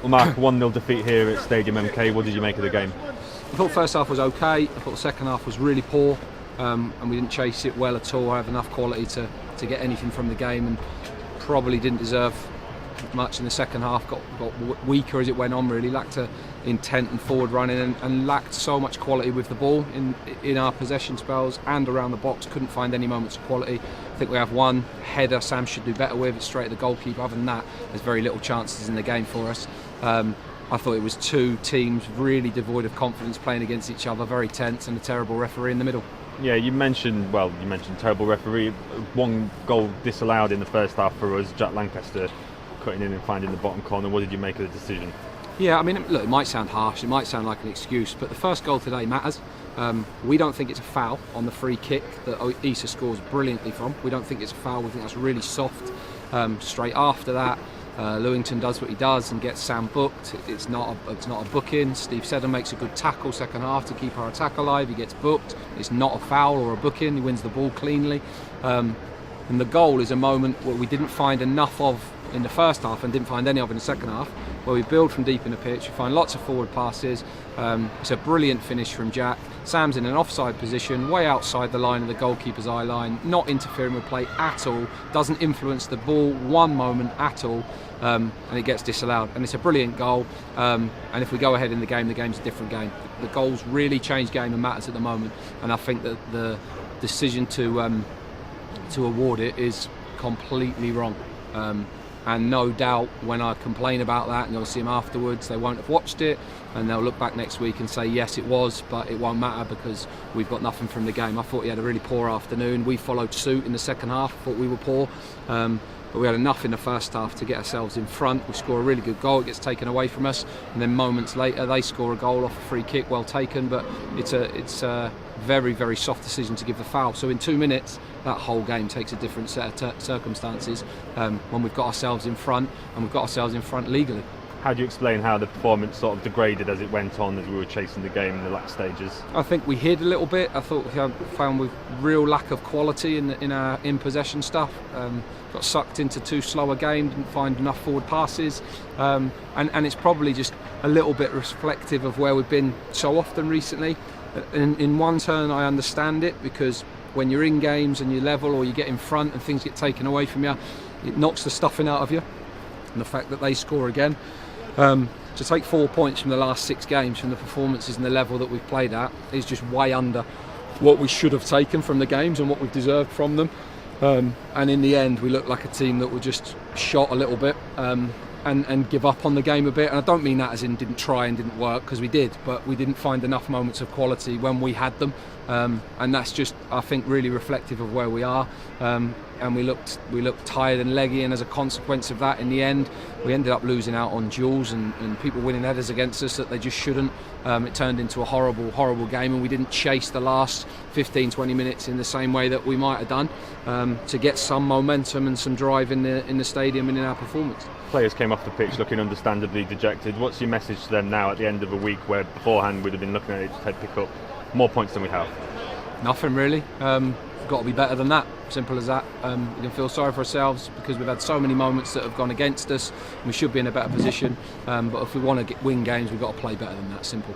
Well, Mark, 1-0 defeat here at Stadium MK. What did you make of the game? I thought first half was okay. I thought the second half was really poor, and we didn't chase it well at all. I have enough quality to get anything from the game, and probably didn't deserve much in the second half. Got weaker as it went on. Really lacked intent and forward running, and lacked so much quality with the ball in our possession spells and around the box. Couldn't find any moments of quality. I think we have one header Sam should do better with. It's straight at the goalkeeper. Other than that, there's very little chances in the game for us. I thought it was two teams really devoid of confidence playing against each other, very tense, and a terrible referee in the middle. Yeah, you mentioned terrible referee. One goal disallowed in the first half for us, Jack Lancaster cutting in and finding the bottom corner. What did you make of the decision? Yeah, I mean, look, it might sound harsh, it might sound like an excuse, but the first goal today matters. We don't think it's a foul on the free kick that Issa scores brilliantly from. We don't think it's a foul, we think that's really soft. Straight after that, Lewington does what he does and gets Sam booked. It's not a booking. Steve Seddon makes a good tackle second half to keep our attack alive. He gets booked. It's not a foul or a booking. He wins the ball cleanly. And the goal is a moment where we didn't find enough of in the first half and didn't find any of in the second half, where we build from deep in the pitch. We find lots of forward passes. It's a brilliant finish from Jack. Sam's in an offside position, way outside the line of the goalkeeper's eye line, not interfering with play at all, doesn't influence the ball one moment at all, and it gets disallowed. And it's a brilliant goal, and if we go ahead in the game, the game's a different game. The goals really change game and matters at the moment, and I think that the decision to award it is completely wrong. And no doubt when I complain about that and you'll see them afterwards, they won't have watched it and they'll look back next week and say yes it was, but it won't matter because we've got nothing from the game. I thought he had a really poor afternoon. We followed suit in the second half. I thought we were poor, but we had enough in the first half to get ourselves in front. We score a really good goal, it gets taken away from us, and then moments later they score a goal off a free kick, well taken, but it's a very, very soft decision to give the foul. So in 2 minutes that whole game takes a different set of circumstances when we've got ourselves in front, and we've got ourselves in front legally. How do you explain how the performance sort of degraded as it went on, as we were chasing the game in the last stages? I think we hid a little bit. I thought we found with real lack of quality in our in-possession stuff. Got sucked into too slow a game, didn't find enough forward passes, and it's probably just a little bit reflective of where we've been so often recently. In one turn I understand it, because when you're in games and you level or you get in front and things get taken away from you, it knocks the stuffing out of you. And the fact that they score again, to take 4 points from the last 6 games from the performances and the level that we've played at is just way under what we should have taken from the games and what we've deserved from them. And in the end we looked like a team that were just shot a little bit and give up on the game a bit. And I don't mean that as in didn't try and didn't work, because we did, but we didn't find enough moments of quality when we had them, and that's just, I think, really reflective of where we are. And we looked tired and leggy, and as a consequence of that, in the end we ended up losing out on duels and people winning headers against us that they just shouldn't. It turned into a horrible game, and we didn't chase the last 15-20 minutes in the same way that we might have done, to get some momentum and some drive in the stadium and in our performance. Players came off the pitch looking understandably dejected. What's your message to them now at the end of a week where beforehand we'd have been looking at it to pick up more points than we have? Nothing really. We've got to be better than that. Simple as that. We can feel sorry for ourselves because we've had so many moments that have gone against us. We should be in a better position, but if we want to win games, we've got to play better than that. Simple.